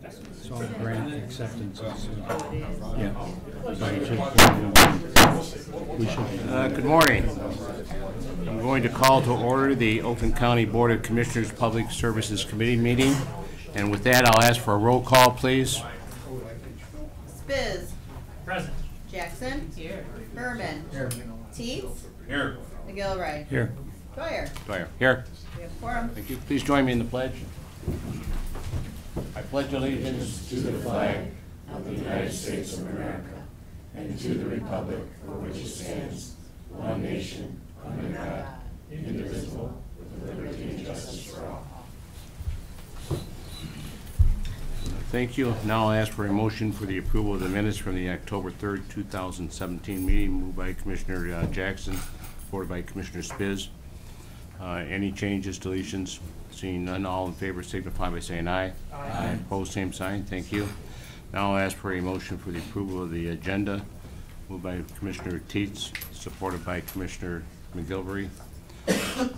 It's all grant acceptances. Yeah. We should. Good morning. I'm going to call to order the Oakland County Board of Commissioners Public Services Committee meeting. And with that, I'll ask for a roll call, please. Spiz. Present. Jackson. Here. Berman. Here. Teets. Here. McGilvray. Here. Dwyer. Dwyer, here. We have quorum. Thank you. Please join me in the pledge. I pledge allegiance to the flag of the United States of America and to the republic for which it stands, one nation, under God, indivisible, with liberty and justice for all. Thank you. Now I'll ask for a motion for the approval of the minutes from the October 3rd, 2017 meeting, moved by Commissioner Jackson, supported by Commissioner Spiz. Any changes, deletions? Seeing none, all in favor signify by saying aye. Aye. Opposed, same sign. Thank you. Now I'll ask for a motion for the approval of the agenda, moved by Commissioner Teets, supported by Commissioner McGilvray.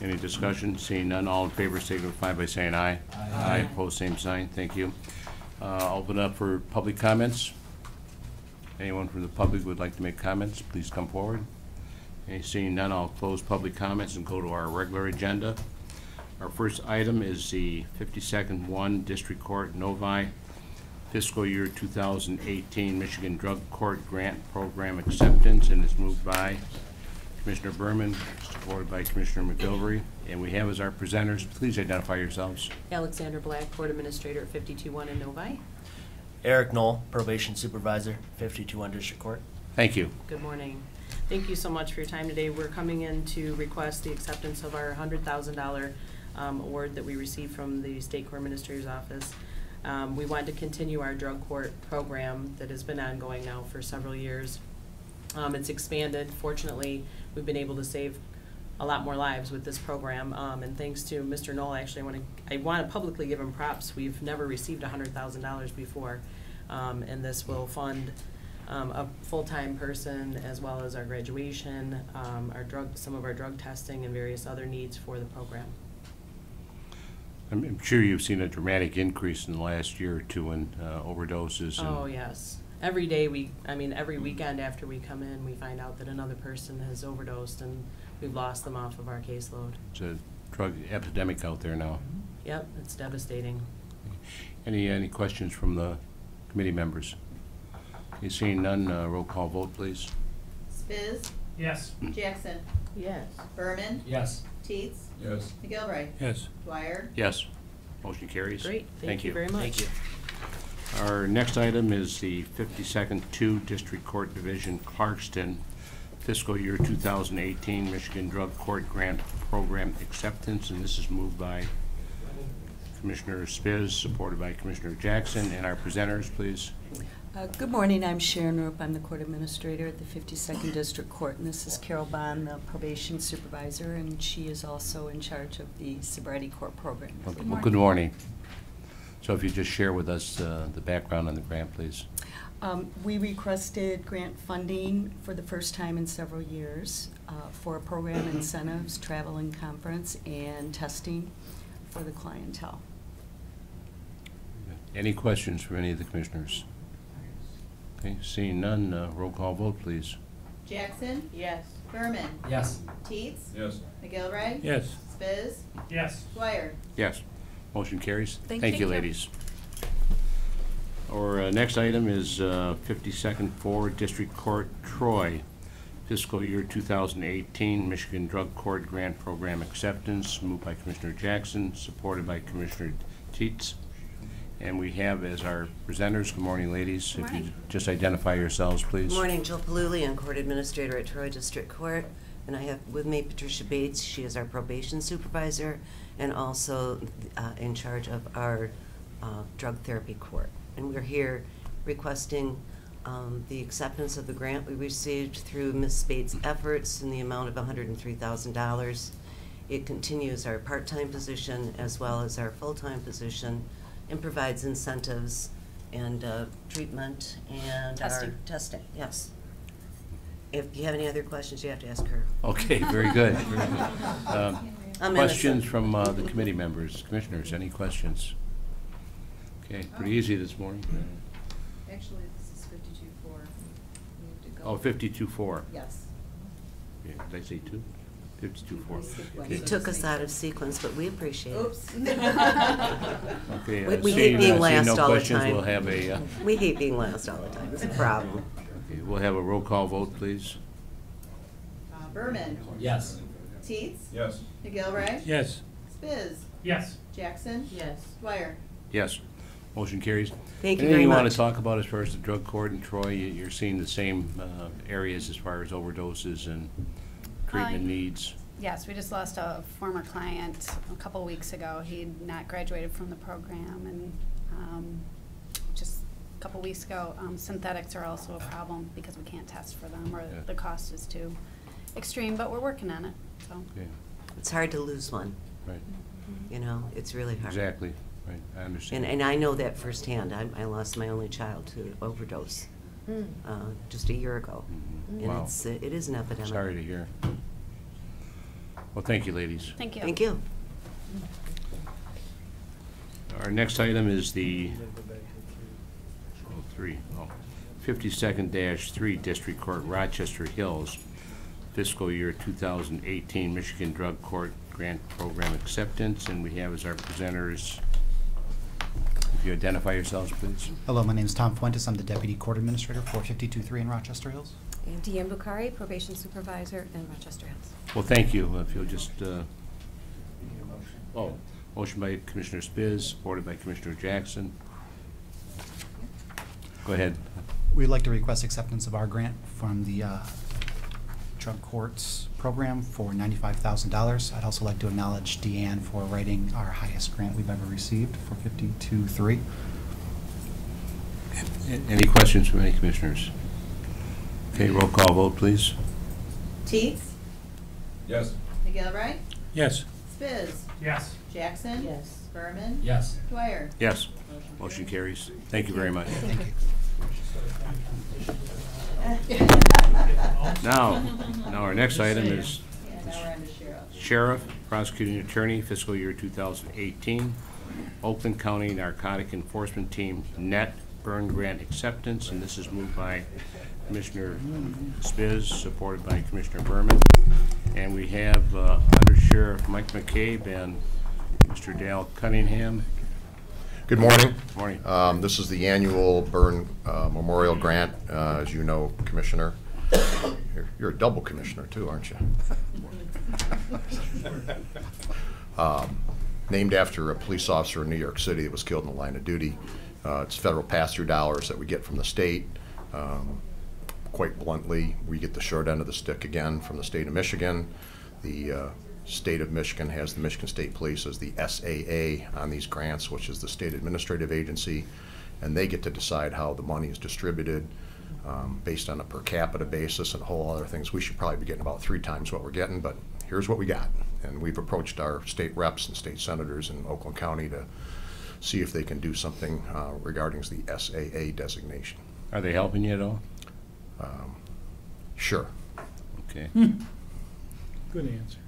Any discussion? Seeing none, all in favor signify by saying aye. Aye. Opposed, same sign. Thank you. Open up for public comments. Anyone from the public would like to make comments, please come forward. Seeing none, I'll close public comments and go to our regular agenda. Our first item is the 52nd 1 District Court Novi Fiscal Year 2018 Michigan Drug Court Grant Program Acceptance, and it's moved by Commissioner Berman, supported by Commissioner McGilvray. And we have as our presenters, please identify yourselves. Alexander Black, Court Administrator at 52-1 in Novi. Eric Knoll, Probation Supervisor, 52-1 District Court. Thank you. Good morning. Thank you so much for your time today. We're coming in to request the acceptance of our $100,000 award that we received from the State Court Administrator's Office. We want to continue our drug court program that has been ongoing now for several years. It's expanded. Fortunately, we've been able to save a lot more lives with this program, and thanks to Mr. Knoll, actually I want to publicly give him props. We've never received $100,000 before, and this will fund a full-time person as well as our graduation, some of our drug testing, and various other needs for the program. I'm sure you've seen a dramatic increase in the last year or two in overdoses. Oh, yes. Every day every weekend after we come in, we find out that another person has overdosed, and we've lost them off of our caseload. It's a drug epidemic out there now. Yep, it's devastating. Any questions from the committee members? You seeing none, roll call vote, please. Spiz. Yes. Jackson. Yes. Berman. Yes. Teets. Yes. McGilvray. Yes. Dwyer. Yes. Motion carries. Great. Thank you very much. Thank you. Our next item is the 52nd 2 District Court Division Clarkston Fiscal Year 2018 Michigan Drug Court Grant Program Acceptance, and this is moved by Commissioner Spiz, supported by Commissioner Jackson. And our presenters, please. Good morning. I'm Sharon Roop. I'm the Court Administrator at the 52nd District Court, and this is Carol Bond, the Probation Supervisor, and she is also in charge of the Sobriety Court Program. Okay. Well, good morning. So if you just share with us the background on the grant, please. We requested grant funding for the first time in several years for program incentives, travel and conference, and testing for the clientele. Any questions from any of the commissioners? Okay, seeing none, roll call vote, please. Jackson. Yes. Berman. Yes. Teets. Yes. McGilvray. Yes. Spiz. Yes. Dwyer. Yes. Motion carries. Thank you, you. ladies. Our next item is 52nd 4 District Court Troy Fiscal Year 2018 Michigan Drug Court Grant Program Acceptance, moved by Commissioner Jackson, supported by Commissioner Teets. And we have as our presenters, good morning, ladies. Good morning. If you just identify yourselves, please. Good morning, Jill Palulian, Court Administrator at Troy District Court. And I have with me Patricia Bates. She is our Probation Supervisor and also in charge of our Drug Therapy Court. And we're here requesting the acceptance of the grant we received through Ms. Bates' efforts in the amount of $103,000. It continues our part-time position as well as our full-time position and provides incentives and treatment and Testing. our testing. Yes. If you have any other questions, you have to ask her. Okay, very good. Very good. I'm Questions innocent. from the committee members, commissioners, any questions? Okay, pretty easy this morning. Actually, this is 52-4. We have to go. Oh, 52-4. Yes. Yeah, did I say 2? 52-4. You took us out of sequence, but we appreciate it. Oops. Okay, We hate being last no all the questions, time. we'll have a, We hate being last all the time. It's a problem. okay, we'll have a roll call vote, please. Berman. Yes. Teets. Yes. McGilvray. Yes. Spiz. Yes. Jackson. Yes. Dwyer. Yes. Motion carries. Thank you Anything very you want much. to talk about as far as the drug court in Troy? You're seeing the same areas as far as overdoses and treatment needs? Yes, we just lost a former client a couple weeks ago. He'd not graduated from the program, and just a couple weeks ago, synthetics are also a problem because we can't test for them, or Yeah. the cost is too extreme, but we're working on it, so. Okay, It's hard to lose one, right, you know, it's really hard. exactly, right, I understand. And I know that firsthand. I lost my only child to overdose just a year ago. Mhm. And Wow. it is an epidemic. Sorry to hear. Well, thank you, ladies. Thank you. Thank you. Our next item is the 52nd-3 District Court, Rochester Hills, fiscal year 2018 Michigan Drug Court Grant Program Acceptance, and we have as our presenters, if you identify yourselves, please. Hello, my name is Tom Fuentes. I'm the Deputy Court Administrator for 52-3 in Rochester Hills. And Deanne Bukhari, Probation Supervisor in Rochester Hills. Well, thank you. If you'll just, motion by Commissioner Spiz, supported by Commissioner Jackson. Go ahead. We'd like to request acceptance of our grant from the Drug Courts Program for $95,000. I'd also like to acknowledge Deanne for writing our highest grant we've ever received for 52-3. Any questions from any commissioners? Okay, roll call vote, please. Teets. Yes. McGilvray. Yes. Spiz. Yes. Jackson. Yes. Berman. Yes. Dwyer. Yes. Motion carries. Thank you very much. Thank you. Now our next item is Yeah, now we're on to Sheriff. Sheriff, Prosecuting Attorney, fiscal year 2018, Oakland County Narcotic Enforcement Team net burn grant acceptance, and this is moved by Commissioner Spiz, supported by Commissioner Berman. And we have Under Sheriff Mike McCabe and Mr. Dale Cunningham. Good morning. Morning. This is the annual Burn Memorial Grant, as you know, Commissioner. You're a double commissioner too, aren't you? Named after a police officer in New York City that was killed in the line of duty. It's federal pass-through dollars that we get from the state. Quite bluntly, we get the short end of the stick again from the state of Michigan. The state of Michigan has the Michigan State Police as the SAA on these grants, which is the state administrative agency, and they get to decide how the money is distributed based on a per capita basis and a whole other things. We should probably be getting about 3 times what we're getting, but here's what we got. And we've approached our state reps and state senators in Oakland County to see if they can do something regarding the SAA designation. Are they helping you at all? Sure. Okay. Good answer.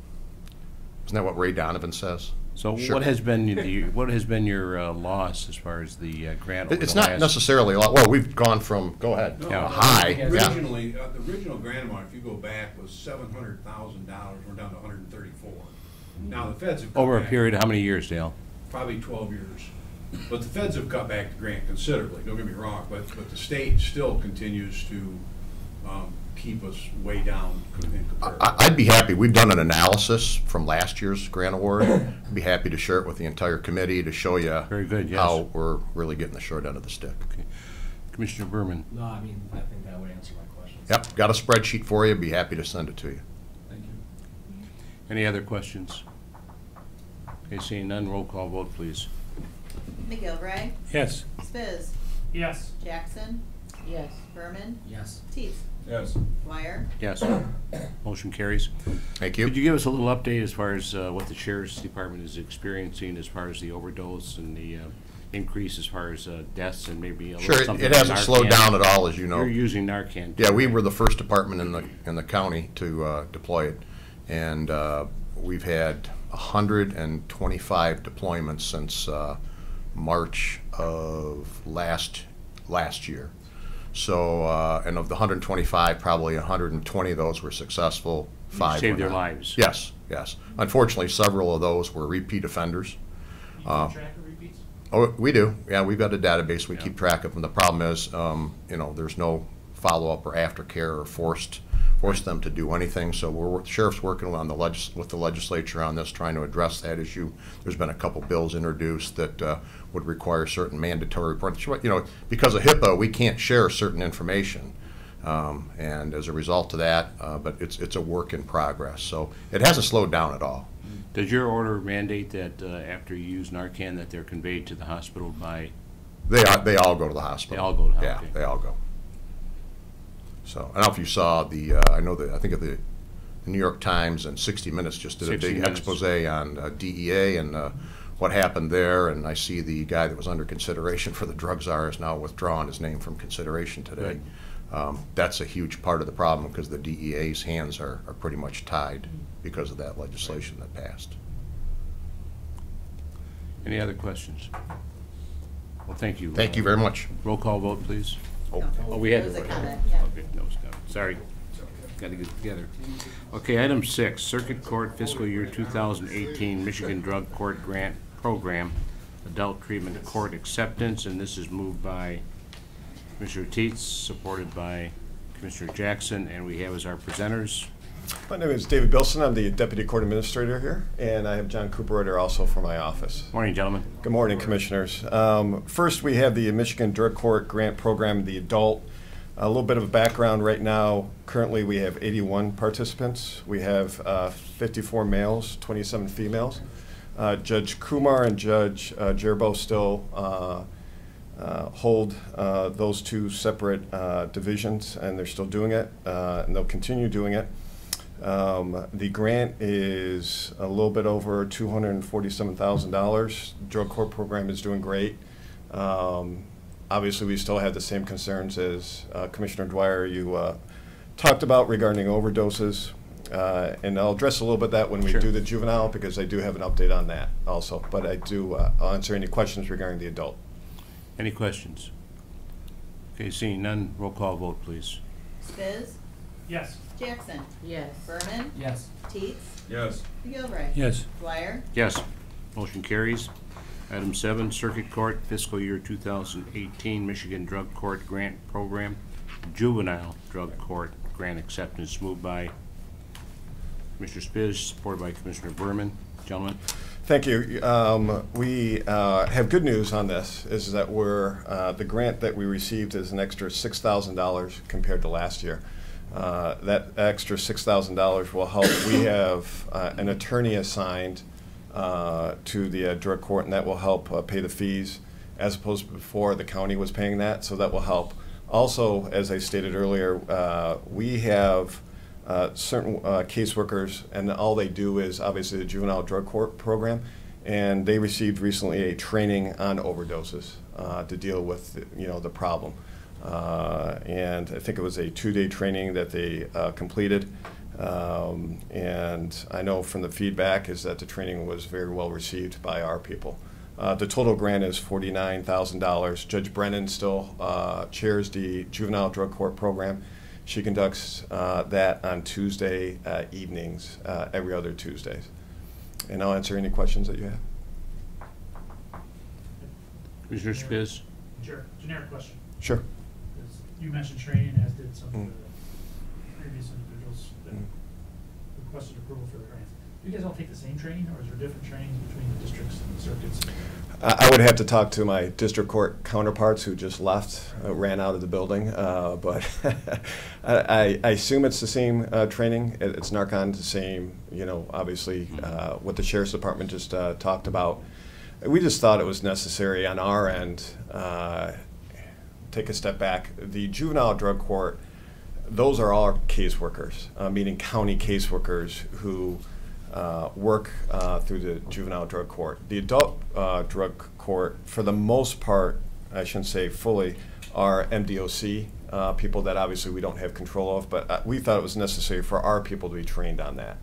Isn't that what Ray Donovan says? So Sure. what has been your loss as far as the grant? over It's the not last- necessarily a lot. Well, we've gone from, go ahead, Yeah. high, yeah. Originally, the original grant amount, if you go back, was $700,000. We're down to 134. Now, the feds have cut Over a back period of how many years, Dale? probably 12 years. But the feds have cut back the grant considerably, don't get me wrong, but the state still continues to keep us way down in comparison. I'd be happy, we've done an analysis from last year's grant award. I'd be happy to share it with the entire committee to show you Very good, yes. how we're really getting the short end of the stick. Okay. Commissioner Berman. No, I mean, I think that would answer my questions. Yep, got a spreadsheet for you, be happy to send it to you. Thank you. Any other questions? Okay, seeing none, roll call vote, please. McGilvray. Yes. Spiz. Yes. Jackson. Yes. Berman. Yes. Teets. Yes. Dwyer. Yes. Motion carries. Thank you. Could you give us a little update as far as what the Sheriff's Department is experiencing as far as the overdose and the increase as far as deaths and maybe a little Sure, something it like hasn't slowed Narcan? down at all, as you know. You're using Narcan. too, Yeah, we right? were the first department in the county to deploy it, and we've had 125 deployments since March of last year. So, and of the 125, probably 120 of those were successful. You 5 saved were their not. lives. Yes, yes. Unfortunately, several of those were repeat offenders. You keep track of repeats? Oh, we do. Yeah, we've got a database we keep track of them. The problem is, you know, there's no follow-up or aftercare or force them to do anything. So the sheriff's working on with the legislature on this, trying to address that issue. There's been a couple bills introduced that would require certain mandatory reports. You know, because of HIPAA, we can't share certain information. And as a result of that, but it's a work in progress. So it hasn't slowed down at all. Does your order mandate that after you use Narcan that they're conveyed to the hospital by? They all go to the hospital. They all go to the Yeah, hospital. they all go. So I don't know if you saw the, I think of the New York Times and 60 Minutes just did a 60 big Minutes. expose on DEA and what happened there. And I see the guy that was under consideration for the drug czar is now withdrawn his name from consideration today. That's a huge part of the problem because the DEA's hands are pretty much tied because of that legislation that passed. Any other questions? Well, thank you. Thank you very much. Roll call vote, please. Oh, we had. Okay, no, Scott. Sorry. Got to get together. Okay, item 6, Circuit Court Fiscal Year 2018 Michigan Drug Court Grant Program, Adult Treatment Court Acceptance, and this is moved by Commissioner Teets, supported by Commissioner Jackson, and we have as our presenters. My name is David Bilson. I'm the Deputy Court Administrator here, and I have John Cooperreuter also for my office. Morning, gentlemen. Good morning, Commissioners. First, we have the Michigan Drug Court Grant Program, the adult. A little bit of a background right now. Currently, we have 81 participants. We have 54 males, 27 females. Judge Kumar and Judge Gerbo still hold those two separate divisions, and they're still doing it, and they'll continue doing it. The grant is a little bit over $247,000. Drug court program is doing great. Obviously, we still have the same concerns as Commissioner Dwyer you talked about regarding overdoses. And I'll address a little bit that when we do the juvenile, because I do have an update on that also. But I do I'll answer any questions regarding the adult. Any questions? Okay, seeing none, roll call vote, please. Spiz? Yes. Jackson? Yes. Berman? Yes. Teets? Yes. McGilvray? Yes. Dwyer? Yes. Motion carries. Item 7, Circuit Court Fiscal Year 2018 Michigan Drug Court Grant Program, Juvenile Drug Court Grant Acceptance, moved by Commissioner Spiz, supported by Commissioner Berman. Gentlemen. Thank you. We have good news on this, is that the grant that we received is an extra $6,000 compared to last year. That extra $6,000 will help. We have an attorney assigned to the drug court, and that will help pay the fees, as opposed to before the county was paying that, so that will help. Also, as I stated earlier, we have certain caseworkers, and all they do is obviously the juvenile drug court program, and they received recently a training on overdoses to deal with the problem. And I think it was a 2-day training that they completed. And I know from the feedback is that the training was very well received by our people. The total grant is $49,000. Judge Brennan still chairs the juvenile drug court program. She conducts that on Tuesday evenings, every other Tuesdays. And I'll answer any questions that you have. Commissioner Spiz. Sure. Generic question. Sure. You mentioned training, as did some of the previous individuals that requested approval for the grant. Do you guys all take the same training, or is there different training between the districts and the circuits? I would have to talk to my district court counterparts who just left, ran out of the building, but I assume it's the same training. It's Narcan, the same, obviously what the Sheriff's Department just talked about. We just thought it was necessary on our end. Take a step back. The juvenile drug court, those are all caseworkers, meaning county caseworkers who work through the juvenile drug court. The adult drug court, for the most part, I shouldn't say fully, are MDOC people that obviously we don't have control of, but we thought it was necessary for our people to be trained on that.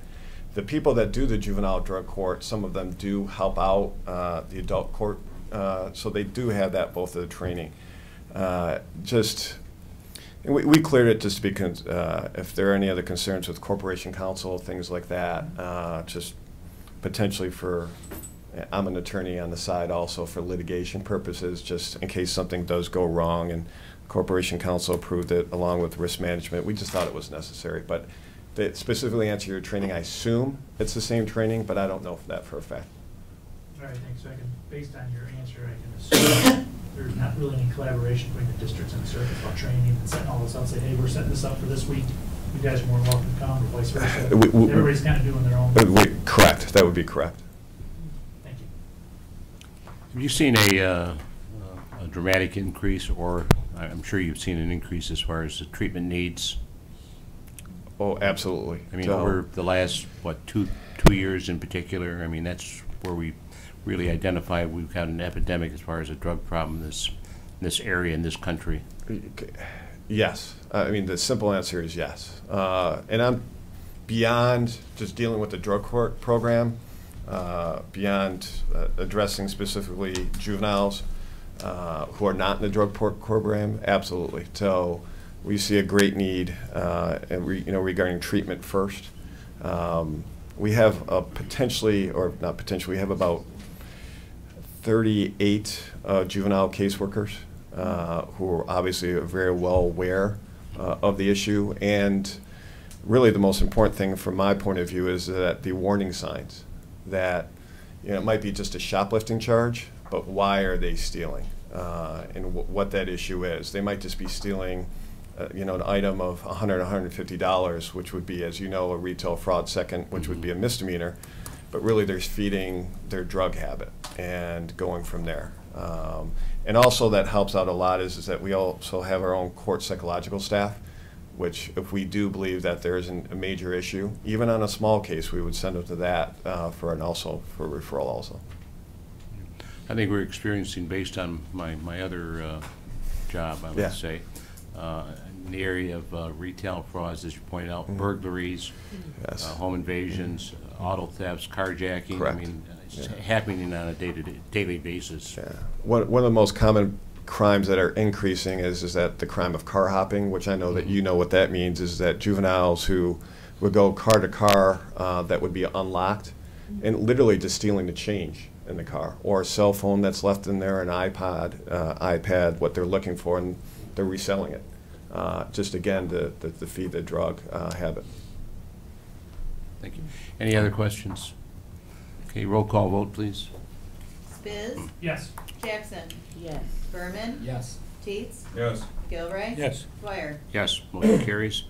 The people that do the juvenile drug court, some of them do help out the adult court So they do have that, both of the training. And we cleared it just because if there are any other concerns with corporation counsel, things like that, just potentially for, I'm an attorney on the side also for litigation purposes, just in case something does go wrong and corporation counsel approved it along with risk management. We just thought it was necessary. But to specifically answer your training, I assume it's the same training, but I don't know that for a fact. All right, thanks. So I can, based on your answer, I can assume there's not really any collaboration between the districts and the circuit about training and setting all this up, say, hey, we're setting this up for this week. You guys are more welcome to come, or vice versa. Everybody's kind of doing their own. Correct. That would be correct. Thank you. Have you seen a dramatic increase, or I'm sure you've seen an increase as far as the treatment needs? Oh, absolutely. I mean, over the last, what, two years in particular, I mean, that's where we really identified we've got an epidemic as far as a drug problem in this area, in this country. Yes. I mean, the simple answer is yes. And I'm beyond just dealing with the drug court program, beyond addressing specifically juveniles who are not in the drug court program, absolutely. So we see a great need regarding treatment first. We have potentially, or not potentially, we have about 38 juvenile caseworkers who are obviously very well aware of the issue. And really the most important thing from my point of view is that the warning signs that it might be just a shoplifting charge, but why are they stealing and what that issue is. They might just be stealing an item of $100, $150, which would be, as you know, a retail fraud second, which would be a misdemeanor. But really, they're feeding their drug habit and going from there. And also that helps out a lot is that we also have our own court psychological staff, which if we do believe that there isn't a major issue, even on a small case, we would send them to that for referral also. I think we're experiencing, based on my other job, I would say, in the area of retail frauds, as you pointed out, burglaries, home invasions, auto thefts, carjacking. Correct. I mean, it's happening on a daily basis. Yeah. One of the most common crimes that are increasing is that the crime of car hopping, which I know that you know what that means, is that juveniles who would go car to car that would be unlocked and literally just stealing the change in the car, or a cell phone that's left in there, an iPad, what they're looking for, and they're reselling it. Just again, to feed the drug habit. Thank you. Any other questions? Okay, roll call vote, please. Spiz? Yes. Jackson? Yes. Berman? Yes. Teets? Yes. McGilvray? Yes. Dwyer? Yes, motion carries.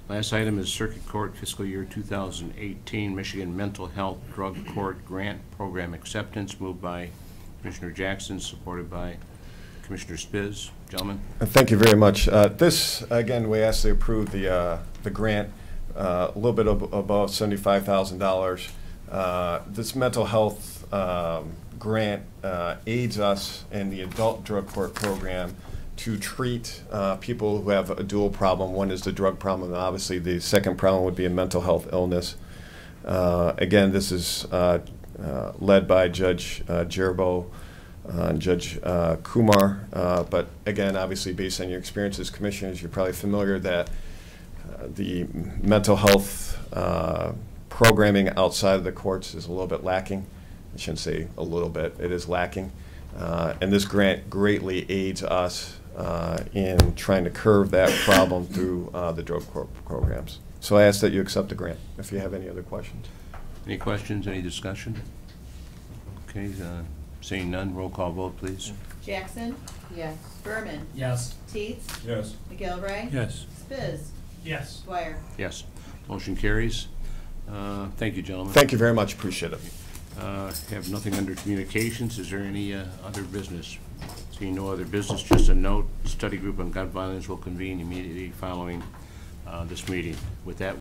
Last item is Circuit Court Fiscal Year 2018 Michigan Mental Health Drug Court Grant Program Acceptance, moved by Commissioner Jackson, supported by Commissioner Spiz. Gentlemen. Thank you very much. This, again, we asked to approve the grant a little bit above $75,000. This mental health grant aids us in the adult drug court program to treat people who have a dual problem. One is the drug problem, and obviously the second problem would be a mental health illness. Again, this is led by Judge Gerbo and Judge Kumar, but again, obviously based on your experience as commissioners, you're probably familiar that the mental health programming outside of the courts is a little bit lacking. I shouldn't say a little bit, it is lacking. And this grant greatly aids us in trying to curb that problem through the drug court programs. So I ask that you accept the grant, if you have any other questions. Any questions, any discussion? Okay, seeing none, roll call vote, please. Jackson? Yes. Berman? Yes. Teets? Yes. McGilvray? Yes. Spiz? Yes. Dwyer? Yes, motion carries. Thank you, gentlemen. Thank you very much, appreciate it. Have nothing under communications. Is there any other business? Seeing no other business, just a note, study group on gun violence will convene immediately following this meeting. With that,